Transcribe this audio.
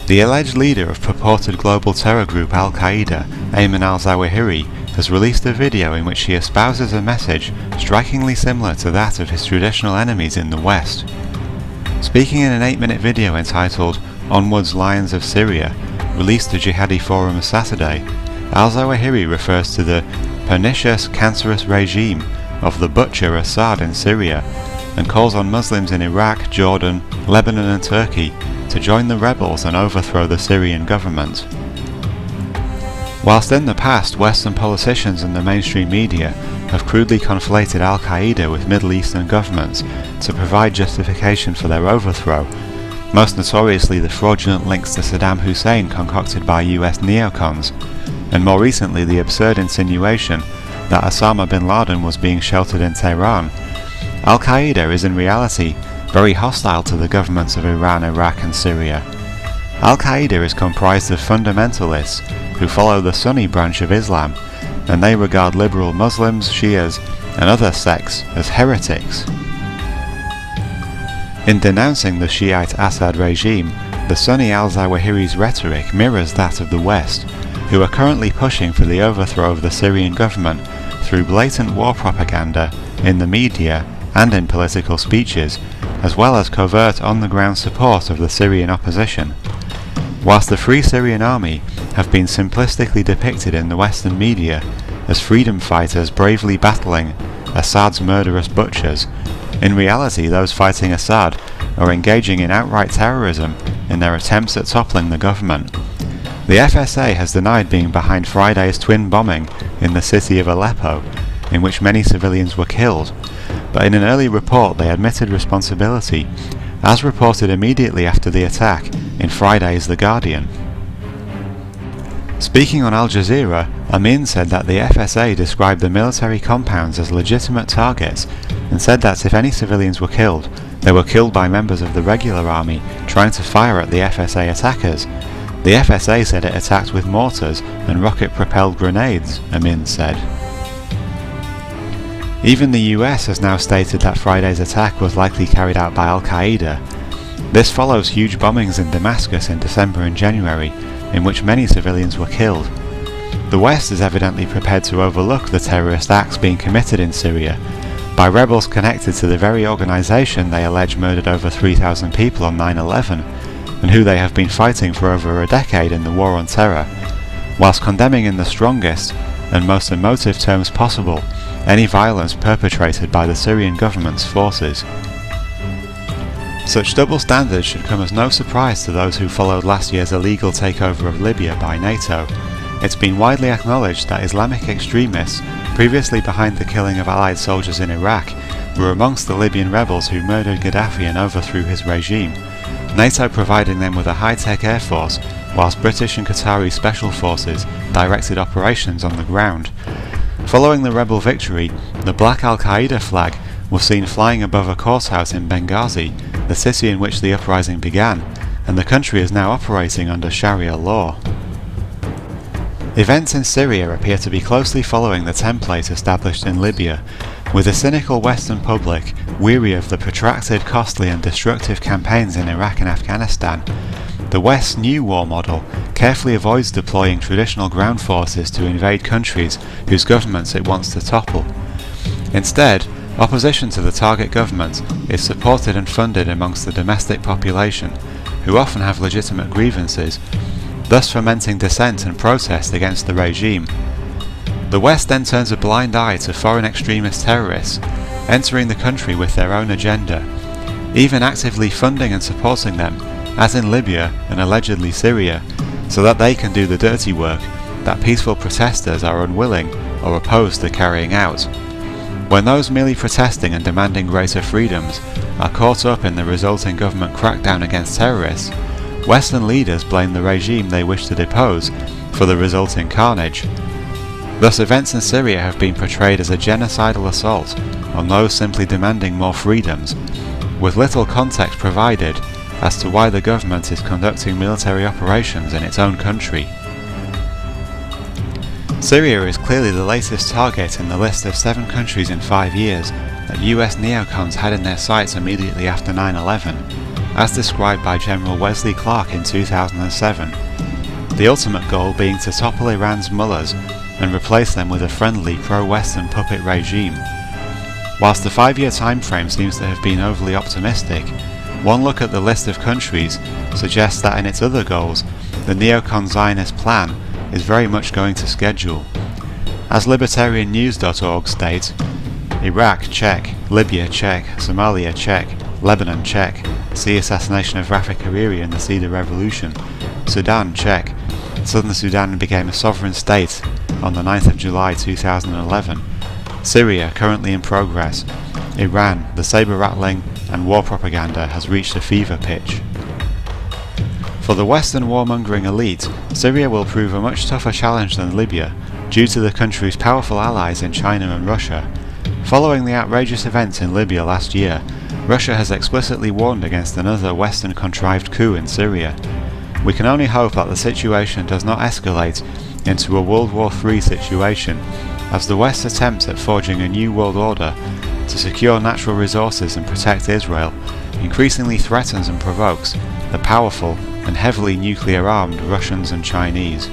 The alleged leader of purported global terror group Al-Qaeda, Ayman al-Zawahiri, has released a video in which he espouses a message strikingly similar to that of his traditional enemies in the West. Speaking in an 8-minute video entitled "Onwards Lions of Syria," released to Jihadi Forum Saturday, al-Zawahiri refers to the pernicious, cancerous regime of the butcher Assad in Syria, and calls on Muslims in Iraq, Jordan, Lebanon and Turkey to join the rebels and overthrow the Syrian government. Whilst in the past Western politicians and the mainstream media have crudely conflated Al-Qaeda with Middle Eastern governments to provide justification for their overthrow, most notoriously the fraudulent links to Saddam Hussein concocted by US neocons, and more recently the absurd insinuation that Osama bin Laden was being sheltered in Tehran, Al-Qaeda is in reality very hostile to the governments of Iran, Iraq and Syria. Al-Qaeda is comprised of fundamentalists who follow the Sunni branch of Islam, and they regard liberal Muslims, Shias and other sects as heretics. In denouncing the Shiite Assad regime, the Sunni al-Zawahiri's rhetoric mirrors that of the West, who are currently pushing for the overthrow of the Syrian government through blatant war propaganda in the media and in political speeches, as well as covert on-the-ground support of the Syrian opposition. Whilst the Free Syrian Army have been simplistically depicted in the Western media as freedom fighters bravely battling Assad's murderous butchers, in reality those fighting Assad are engaging in outright terrorism in their attempts at toppling the government. The FSA has denied being behind Friday's twin bombing in the city of Aleppo, in which many civilians were killed, but in an early report they admitted responsibility, as reported immediately after the attack in Friday's The Guardian. Speaking on Al Jazeera, Amin said that the FSA described the military compounds as legitimate targets and said that if any civilians were killed, they were killed by members of the regular army trying to fire at the FSA attackers. The FSA said it attacked with mortars and rocket-propelled grenades, Amin said. Even the US has now stated that Friday's attack was likely carried out by Al-Qaeda. This follows huge bombings in Damascus in December and January, in which many civilians were killed. The West is evidently prepared to overlook the terrorist acts being committed in Syria by rebels connected to the very organisation they allege murdered over 3,000 people on 9/11, and who they have been fighting for over a decade in the war on terror, whilst condemning in the strongest and most emotive terms possible any violence perpetrated by the Syrian government's forces. Such double standards should come as no surprise to those who followed last year's illegal takeover of Libya by NATO. It's been widely acknowledged that Islamic extremists, previously behind the killing of Allied soldiers in Iraq, were amongst the Libyan rebels who murdered Gaddafi and overthrew his regime, NATO providing them with a high-tech air force, whilst British and Qatari special forces directed operations on the ground. Following the rebel victory, the black Al-Qaeda flag was seen flying above a courthouse in Benghazi, the city in which the uprising began, and the country is now operating under Sharia law. Events in Syria appear to be closely following the template established in Libya, with the cynical Western public weary of the protracted, costly and destructive campaigns in Iraq and Afghanistan. The West's new war model carefully avoids deploying traditional ground forces to invade countries whose governments it wants to topple. Instead, opposition to the target government is supported and funded amongst the domestic population, who often have legitimate grievances, thus fomenting dissent and protest against the regime. The West then turns a blind eye to foreign extremist terrorists entering the country with their own agenda, even actively funding and supporting them, as in Libya and allegedly Syria, so that they can do the dirty work that peaceful protesters are unwilling or opposed to carrying out. When those merely protesting and demanding greater freedoms are caught up in the resulting government crackdown against terrorists, Western leaders blame the regime they wish to depose for the resulting carnage. Thus, events in Syria have been portrayed as a genocidal assault on those simply demanding more freedoms, with little context provided as to why the government is conducting military operations in its own country. Syria is clearly the latest target in the list of 7 countries in 5 years that US neocons had in their sights immediately after 9/11. as described by General Wesley Clark in 2007, the ultimate goal being to topple Iran's mullahs and replace them with a friendly pro-Western puppet regime. Whilst the 5-year timeframe seems to have been overly optimistic, one look at the list of countries suggests that in its other goals, the neocon Zionist plan is very much going to schedule. As libertariannews.org states, Iraq, check. Libya, check. Somalia, check. Lebanon, check. See assassination of Rafik Hariri in the Cedar Revolution. Sudan, check. Southern Sudan became a sovereign state on the 9th of July 2011. Syria, currently in progress. Iran, the saber-rattling and war propaganda has reached a fever pitch. For the Western warmongering elite, Syria will prove a much tougher challenge than Libya, due to the country's powerful allies in China and Russia. Following the outrageous events in Libya last year, Russia has explicitly warned against another Western-contrived coup in Syria. We can only hope that the situation does not escalate into a World War III situation, as the West's attempts at forging a new world order to secure natural resources and protect Israel increasingly threatens and provokes the powerful and heavily nuclear-armed Russians and Chinese.